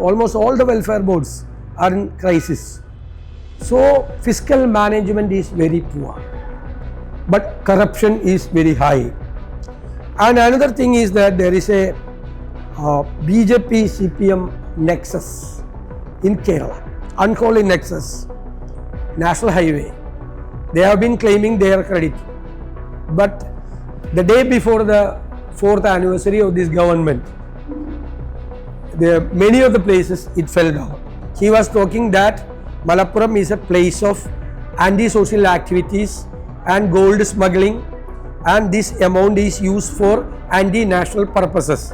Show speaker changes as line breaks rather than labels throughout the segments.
almost all the welfare boards are in crisis. So fiscal management is very poor, but corruption is very high. And another thing is that there is a BJP CPM nexus in Kerala, unholy nexus, national highway. They have been claiming their credit, but the day before the 4th anniversary of this government, many of the places it fell down. He was talking that Malappuram is a place of anti-social activities and gold smuggling, and this amount is used for anti-national purposes.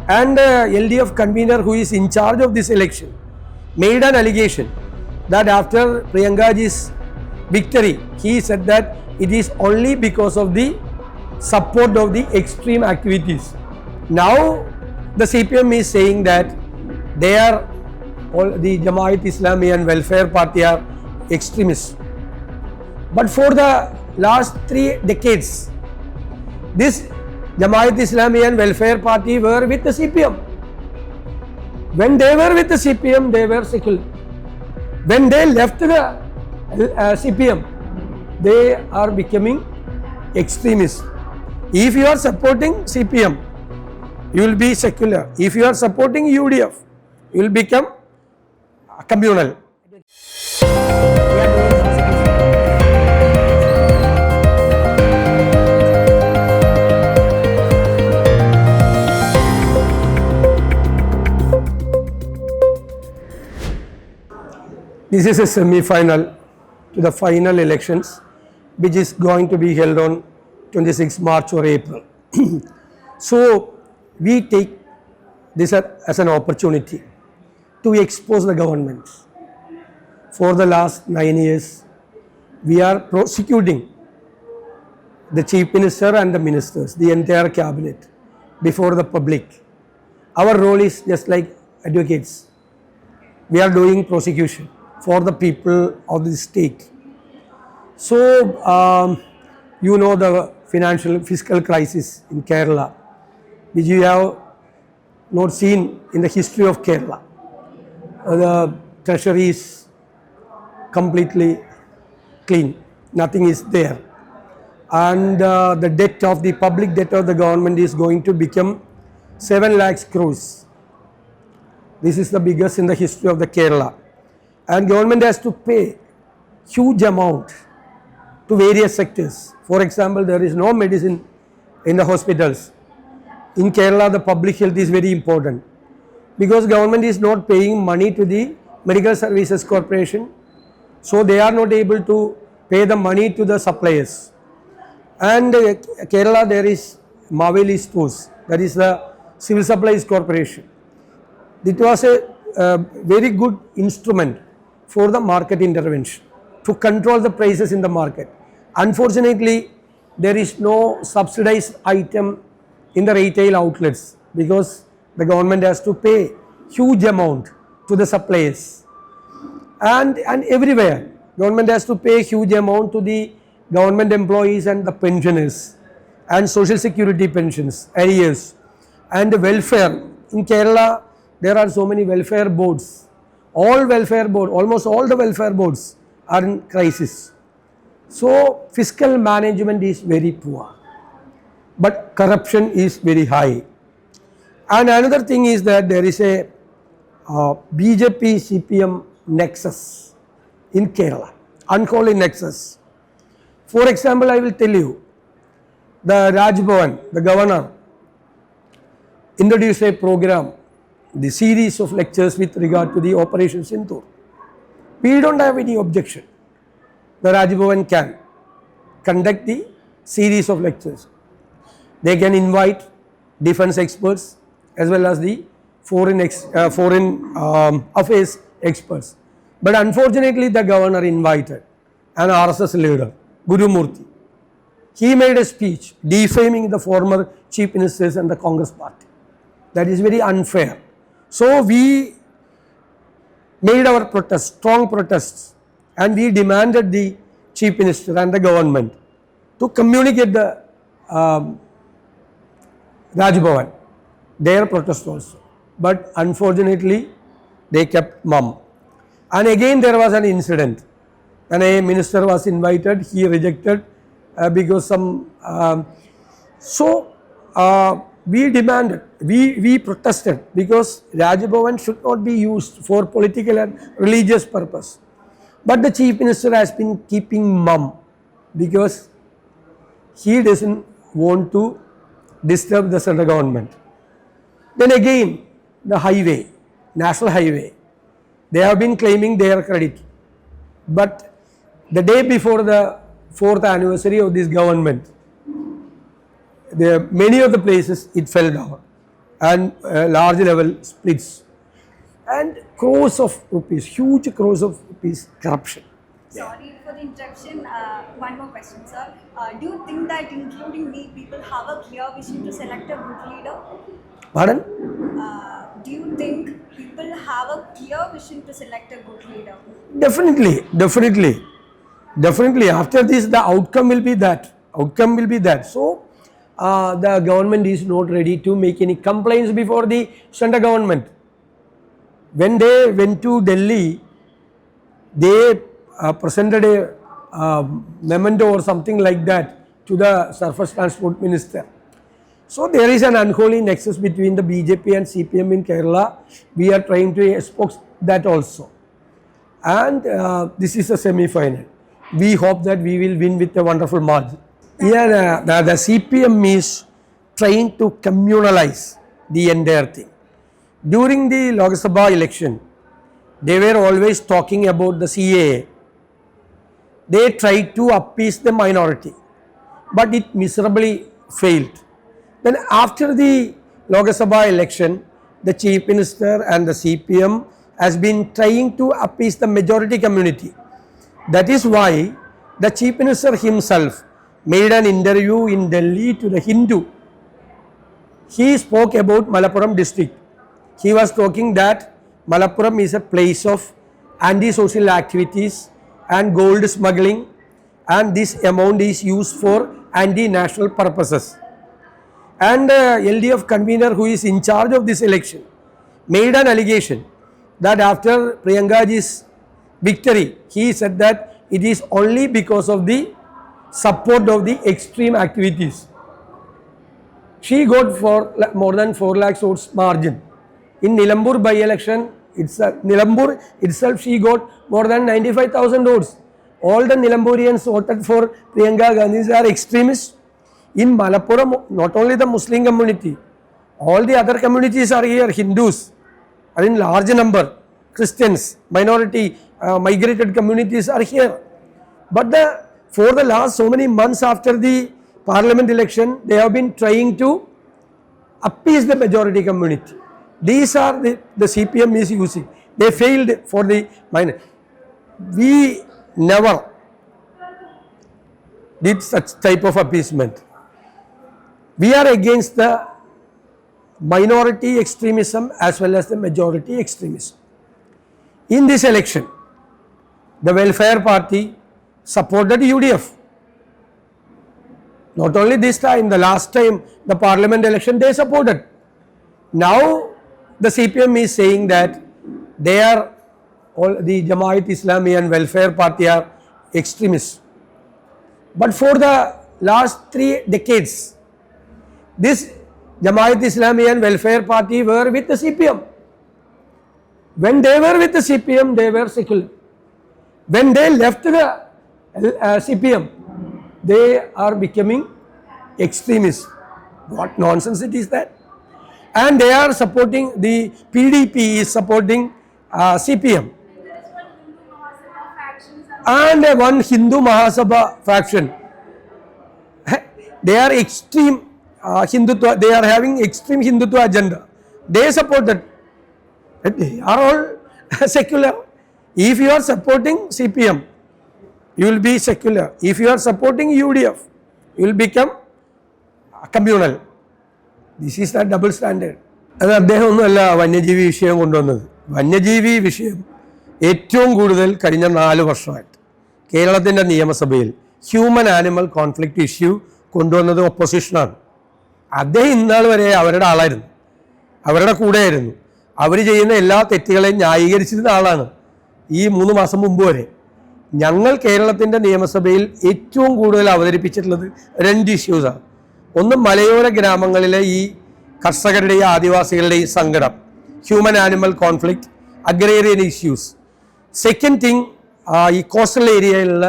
And LDF convener who is in charge of this election made an allegation that after Priyankaji's victory, he said that it is only because of the support of the extreme activities. Now the CPM is saying that they are all the Jamaat Islami and Welfare Party are extremists. But for the last 3 decades, this Jamaat Islami and Welfare Party were with the CPM. When they were with the CPM, they were secular. When they left the CPM, they are becoming extremists. If you are supporting CPM, you will be secular. If you are supporting UDF, you will become communal. This is a semi-final to the final elections, which is going to be held on 26 March or April. So we take this as an opportunity to expose the government. For the last 9 years, we are prosecuting the Chief Minister and the ministers, the entire cabinet, before the public. Our role is just like advocates. We are doing prosecution for the people of the state. So, you know the fiscal crisis in Kerala, which you have not seen in the history of Kerala. The treasury is completely clean, nothing is there. And the debt of the public debt of the government is going to become 7 lakhs crores. This is the biggest in the history of the Kerala. And government has to pay huge amount to various sectors. For example, there is no medicine in the hospitals. In Kerala, the public health is very important because government is not paying money to the Medical Services Corporation. So they are not able to pay the money to the suppliers. And Kerala, there is Maveli stores, that is the Civil Supplies Corporation. It was a very good instrument for the market intervention to control the prices in the market. Unfortunately, there is no subsidized item in the retail outlets because the government has to pay huge amount to the suppliers. And everywhere, government has to pay huge amount to the government employees and the pensioners and social security pensions, arrears, and the welfare. In Kerala, there are so many welfare boards. All welfare board, almost all the welfare boards are in crisis. So fiscal management is very poor, but corruption is very high. And another thing is that there is a BJP CPM nexus in Kerala, unholy nexus. For example, I will tell you, the Raj Bhavan, the governor, introduced a program, the series of lectures with regard to the Operation Sindoor. We don't have any objection. The Raj Bhavan can conduct the series of lectures. They can invite defense experts as well as the foreign affairs experts. But unfortunately, the governor invited an RSS leader, Guru Murthy. He made a speech defaming the former chief ministers and the Congress party. That is very unfair. So we made our protest, strong protests, and we demanded the chief minister and the government to communicate the Raj Bhavan, their protest also. but unfortunately they kept mum. And again there was an incident. When a minister was invited, he rejected because some. We demanded, we protested because Rajbhavan should not be used for political and religious purpose. But the chief minister has been keeping mum because he doesn't want to disturb the central government. Then again, the highway, national highway, they have been claiming their credit. But the day before the 4th anniversary of this government, many of the places it fell down and large level splits and crores of rupees, huge crores of rupees corruption.
Sorry for the interruption. One more question, sir. Do you think that including me, people have a clear vision to select a good leader?
Pardon?
Do you think people have a clear vision to select a good leader?
Definitely. After this, the outcome will be that. So, the government is not ready to make any complaints before the central government. When they went to Delhi, they presented a memento or something like that to the Surface Transport Minister. So there is an unholy nexus between the BJP and CPM in Kerala. We are trying to expose that also. And this is a semi-final. We hope that we will win with a wonderful margin. Yeah, the CPM is trying to communalize the entire thing. During the Lok Sabha election, they were always talking about the CAA. They tried to appease the minority, but it miserably failed. Then after the Lok Sabha election, the Chief Minister and the CPM has been trying to appease the majority community. That is why the Chief Minister himself made an interview in Delhi to the Hindu. He spoke about Malappuram district. He was talking that Malappuram is a place of anti-social activities and gold smuggling, and this amount is used for anti-national purposes. And LDF convener who is in charge of this election made an allegation that after Priyankaji's victory, he said that it is only because of the support of the extreme activities. She got more than 4 lakh votes margin. In Nilambur by-election, Nilambur itself, she got more than 95,000 votes. All the Nilamburians voted for Priyanka Gandhi are extremists. In Malappuram, not only the Muslim community, all the other communities are here. Hindus are in large number, Christians, minority, migrated communities are here. But for the last so many months after the parliament election, they have been trying to appease the majority community. These are the CPM is using. They failed for the minor. We never did such type of appeasement. We are against the minority extremism as well as the majority extremism. In this election, the Welfare Party supported UDF. Not only this time, the last time, the parliament election, they supported. Now, the CPM is saying that they are, all the Jamaat Islami and Welfare Party are extremists. But for the last 3 decades, this Jamaat Islami and Welfare Party were with the CPM. When they were with the CPM, they were secular. When they left the CPM, they are becoming extremists. What nonsense it is that? And they are supporting, the PDP is supporting CPM. And one Hindu Mahasabha faction. They are extreme Hindutva, they are having extreme Hindutva agenda. They support that. They are all secular. If you are supporting CPM, you will be secular. If you are supporting UDF, you will become communal. This is the double standard. അത് അദ്ദേഹമൊന്നുമല്ല വന്യജീവി വിഷയം കൊണ്ടുവന്നത്. വന്യജീവി വിഷയം ഏറ്റവും കൂടുതൽ കഴിഞ്ഞ 4 വർഷമായിട്ട് കേരളത്തിൻ്റെ നിയമസഭയിൽ ഹ്യൂമൻ ആനിമൽ കോൺഫ്ലിക്റ്റ് ഇഷ്യൂ കൊണ്ടുവന്നത് ഒപ്പോസിഷനാണ്. അദ്ദേഹം ഇന്നാൾ വരെ അവരുടെ ആളായിരുന്നു, അവരുടെ കൂടെയായിരുന്നു. അവർ ചെയ്യുന്ന എല്ലാ തെറ്റുകളെയും ന്യായീകരിച്ചിരുന്ന ആളാണ് ഈ 3 മാസം മുമ്പ് വരെ. ഞങ്ങൾ കേരളത്തിൻ്റെ നിയമസഭയിൽ ഏറ്റവും കൂടുതൽ അവതരിപ്പിച്ചിട്ടുള്ളത് 2 ഇഷ്യൂസാണ്. ഒന്ന്, മലയോര ഗ്രാമങ്ങളിലെ ഈ കർഷകരുടെയും ആദിവാസികളുടെയും സങ്കടം, human animal conflict, agrarian issues. Second thing, ഈ കോസ്റ്റൽ ഏരിയയിലുള്ള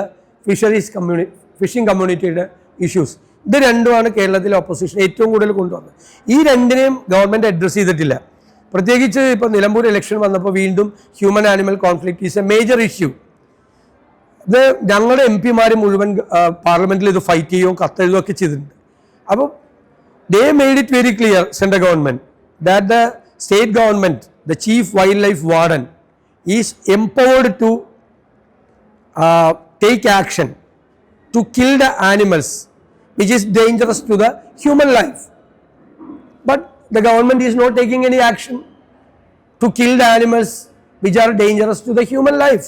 ഫിഷിംഗ് കമ്മ്യൂണിറ്റിയുടെ ഇഷ്യൂസ്. ഇത് രണ്ടുമാണ് കേരളത്തിലെ ഓപ്പോസിഷൻ ഏറ്റവും കൂടുതൽ കൊണ്ടുവന്നത്. ഈ രണ്ടിനെയും ഗവൺമെൻറ് അഡ്രസ്സ് ചെയ്തിട്ടില്ല. പ്രത്യേകിച്ച് ഇപ്പോൾ നിലമ്പൂർ ഇലക്ഷൻ വന്നപ്പോൾ വീണ്ടും human animal conflict is A major issue. ഇത് ഞങ്ങളുടെ MP-മാർ മുഴുവൻ പാർലമെൻറ്റിൽ ഇത് ഫൈറ്റ് ചെയ്യുകയും കത്തെഴുതുകയൊക്കെ ചെയ്തിട്ടുണ്ട്. അപ്പോൾ they made it very clear, central government, that the state government, the chief wildlife warden, is empowered to take action to kill the animals which is dangerous to the human life. But the government is not taking any action to kill the animals which are dangerous to the human life.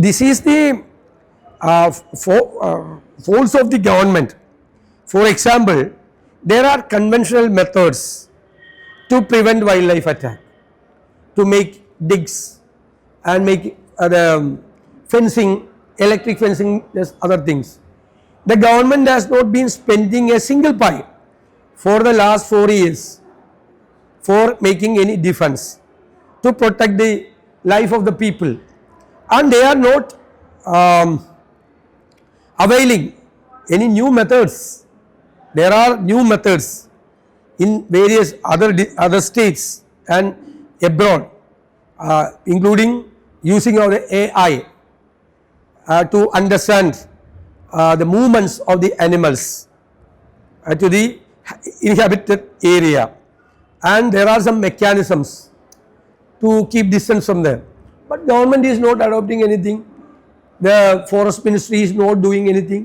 This is the faults of the government. For example, there are conventional methods to prevent wildlife attack, to make digs and make fencing, electric fencing, there's other things. The government has not been spending a single pie for the last 4 years for making any defense to protect the life of the people, and they are not availing any new methods. There are new methods in various other states and abroad, including using of the AI to understand the movements of the animals to the inhabited area, and there are some mechanisms to keep distance from them. But government is not adopting anything. The forest ministry is not doing anything.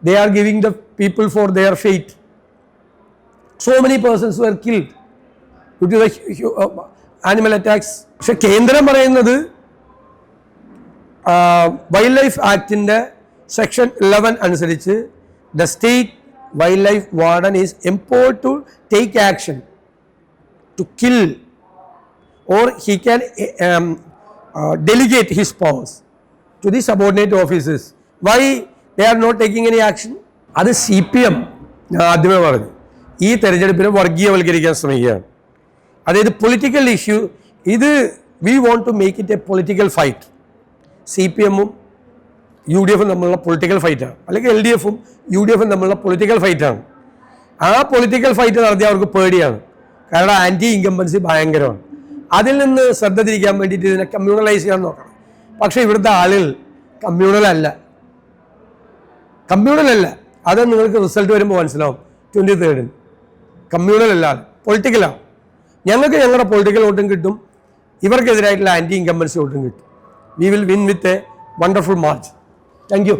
They are giving the people for their fate. So many persons were killed due to the animal attacks. പക്ഷെ കേന്ദ്രം പറയുന്നത് wild life ആക്ടിൻ്റെ section 11 അനുസരിച്ച് the state wildlife warden is empowered to take action to kill, or he can delegate his powers to the subordinate officers. Why they are not taking any action? അത് CPM ആദ്യമേ പറഞ്ഞു ഈ തെരഞ്ഞെടുപ്പിനെ വർഗീയവൽക്കരിക്കാൻ ശ്രമിക്കുകയാണ്. അതായത് political issue ഇത്, we want to make it a political fight. CPM-ഉം UDF-ഉം തമ്മിലുള്ള പൊളിറ്റിക്കൽ ഫൈറ്റാണ്, അല്ലെങ്കിൽ LDF-ഉം UDF-ഉം തമ്മിലുള്ള പൊളിറ്റിക്കൽ ഫൈറ്റാണ്. ആ പൊളിറ്റിക്കൽ ഫൈറ്റ് നടത്തിയ അവർക്ക് പേടിയാണ്, കാരണം ആൻറ്റി ഇൻകംബൻസി ഭയങ്കരമാണ്. അതിൽ നിന്ന് ശ്രദ്ധ തിരിക്കാൻ വേണ്ടിയിട്ട് ഇതിനെ കമ്മ്യൂണലൈസ് ചെയ്യാൻ നോക്കണം. പക്ഷേ ഇവിടുത്തെ ആളുകൾ കമ്മ്യൂണലല്ല. അത് നിങ്ങൾക്ക് റിസൾട്ട് വരുമ്പോൾ മനസ്സിലാവും. 23rd കമ്മ്യൂണലല്ല, പൊളിറ്റിക്കലാണ്. ഞങ്ങൾക്ക് ഞങ്ങളുടെ പൊളിറ്റിക്കൽ വോട്ടും കിട്ടും, ഇവർക്കെതിരായിട്ടുള്ള ആൻറ്റി ഇൻകംബൻസി വോട്ടും കിട്ടും. We will win with a wonderful March. Thank you.